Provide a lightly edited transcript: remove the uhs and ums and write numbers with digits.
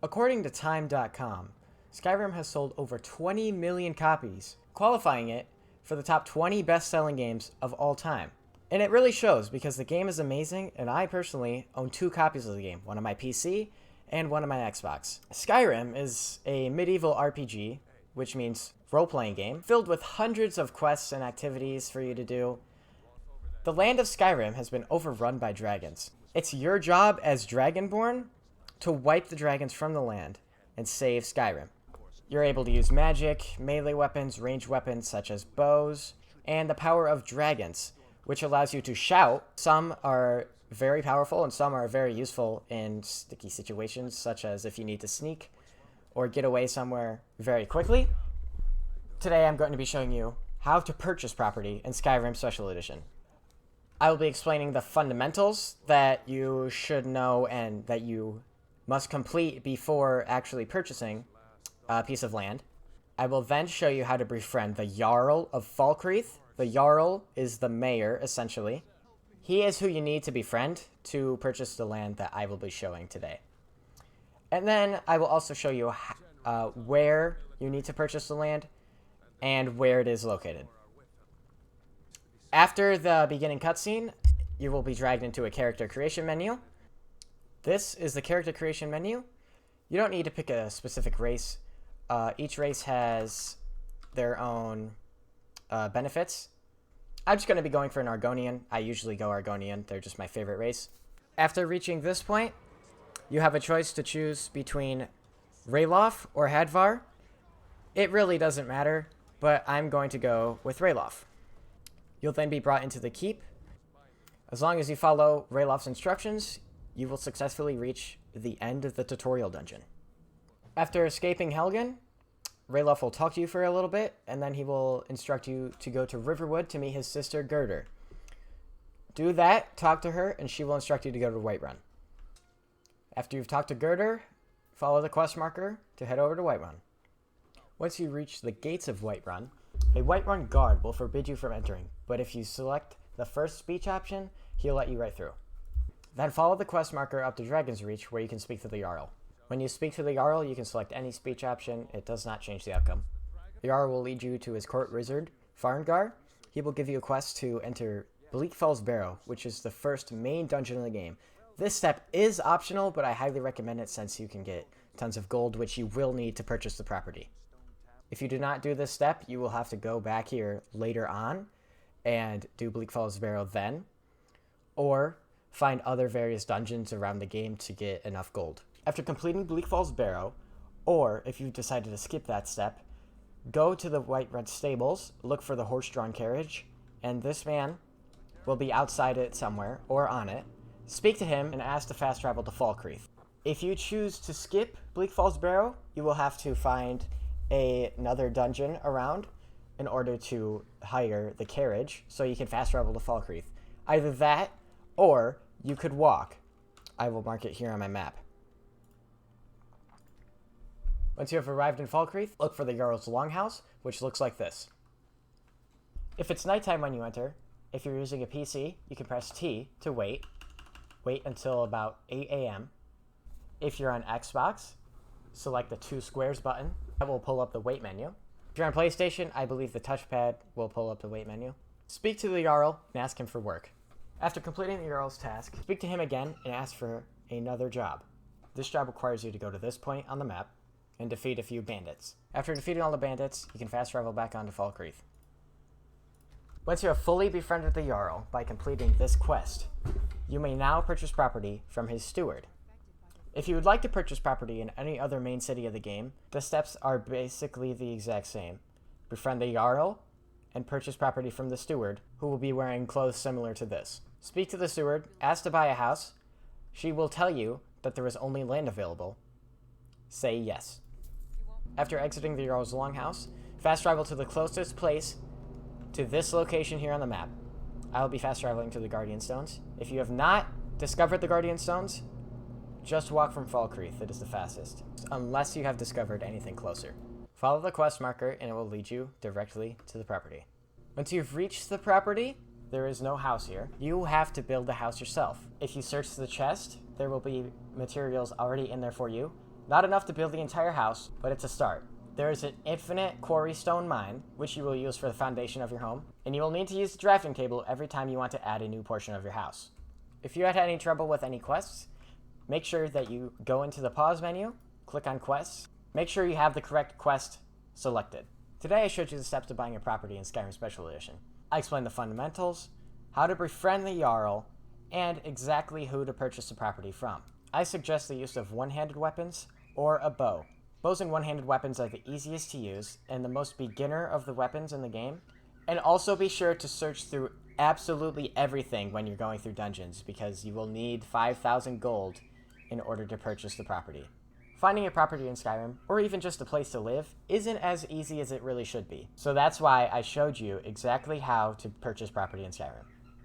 According to Time.com, Skyrim has sold over 20 million copies, qualifying it for the top 20 best-selling games of all time. And it really shows because the game is amazing, and I personally own 2 copies of the game, one on my PC and one on my Xbox. Skyrim is a medieval RPG, which means role-playing game, filled with hundreds of quests and activities for you to do. The land of Skyrim has been overrun by dragons. It's your job as Dragonborn to wipe the dragons from the land and save Skyrim. You're able to use magic, melee weapons, ranged weapons such as bows, and the power of dragons, which allows you to shout. Some are very powerful and some are very useful in sticky situations, such as if you need to sneak or get away somewhere very quickly. Today I'm going to be showing you how to purchase property in Skyrim Special Edition. I will be explaining the fundamentals that you should know and that you must complete before actually purchasing a piece of land. I will then show you how to befriend the Jarl of Falkreath. The Jarl is the mayor, essentially. He is who you need to befriend to purchase the land that I will be showing today. And then I will also show you where you need to purchase the land and where it is located. After the beginning cutscene, you will be dragged into a character creation menu. This is the character creation menu. You don't need to pick a specific race. Each race has their own benefits. I'm just going to be going for an Argonian. I usually go Argonian. They're just my favorite race. After reaching this point, you have a choice to choose between Ralof or Hadvar. It really doesn't matter, but I'm going to go with Ralof. You'll then be brought into the keep. As long as you follow Ralof's instructions, you will successfully reach the end of the tutorial dungeon. After escaping Helgen, Ralof will talk to you for a little bit, and then he will instruct you to go to Riverwood to meet his sister Gerdur. Do that, talk to her, and she will instruct you to go to Whiterun. After you've talked to Gerdur, follow the quest marker to head over to Whiterun. Once you reach the gates of Whiterun, a Whiterun guard will forbid you from entering, but if you select the first speech option, he'll let you right through. Then follow the quest marker up to Dragon's Reach, where you can speak to the Jarl. When you speak to the Jarl, you can select any speech option. It does not change the outcome. The Jarl will lead you to his court wizard, Farngar. He will give you a quest to enter Bleakfell's Barrow, which is the first main dungeon in the game. This step is optional, but I highly recommend it since you can get tons of gold, which you will need to purchase the property. If you do not do this step, you will have to go back here later on and do Bleakfell's Barrow then, or find other various dungeons around the game to get enough gold. After completing Bleakfell's Barrow, or if you've decided to skip that step, go to the Whiterun stables, look for the horse-drawn carriage, and this man will be outside it somewhere, or on it. Speak to him and ask to fast travel to Falkreath. If you choose to skip Bleakfell's Barrow, you will have to find another dungeon around in order to hire the carriage so you can fast travel to Falkreath. Either that, or you could walk. I will mark it here on my map. Once you have arrived in Falkreath, look for the Jarl's Longhouse, which looks like this. If it's nighttime when you enter, if you're using a PC, you can press T to wait. Wait until about 8 a.m. If you're on Xbox, select the 2 squares button. That will pull up the wait menu. If you're on PlayStation, I believe the touchpad will pull up the wait menu. Speak to the Jarl and ask him for work. After completing the Jarl's task, speak to him again and ask for another job. This job requires you to go to this point on the map and defeat a few bandits. After defeating all the bandits, you can fast travel back onto Falkreath. Once you have fully befriended the Jarl by completing this quest, you may now purchase property from his steward. If you would like to purchase property in any other main city of the game, the steps are basically the exact same. Befriend the Jarl and purchase property from the steward, who will be wearing clothes similar to this. Speak to the steward, ask to buy a house. She will tell you that there is only land available. Say yes. After exiting the Jarl's Longhouse, fast travel to the closest place to this location here on the map. I will be fast traveling to the Guardian Stones. If you have not discovered the Guardian Stones, just walk from Falkreath. It is the fastest, unless you have discovered anything closer. Follow the quest marker and it will lead you directly to the property. Once you've reached the property, there is no house here. You have to build the house yourself. If you search the chest, there will be materials already in there for you. Not enough to build the entire house, but it's a start. There is an infinite quarry stone mine, which you will use for the foundation of your home, and you will need to use the drafting table every time you want to add a new portion of your house. If you had any trouble with any quests, make sure that you go into the pause menu, click on quests, make sure you have the correct quest selected. Today I showed you the steps to buying a property in Skyrim Special Edition. I explained the fundamentals, how to befriend the Jarl, and exactly who to purchase the property from. I suggest the use of one-handed weapons or a bow. Bows and one-handed weapons are the easiest to use and the most beginner of the weapons in the game. And also be sure to search through absolutely everything when you're going through dungeons, because you will need 5,000 gold in order to purchase the property. Finding a property in Skyrim, or even just a place to live, isn't as easy as it really should be. So that's why I showed you exactly how to purchase property in Skyrim.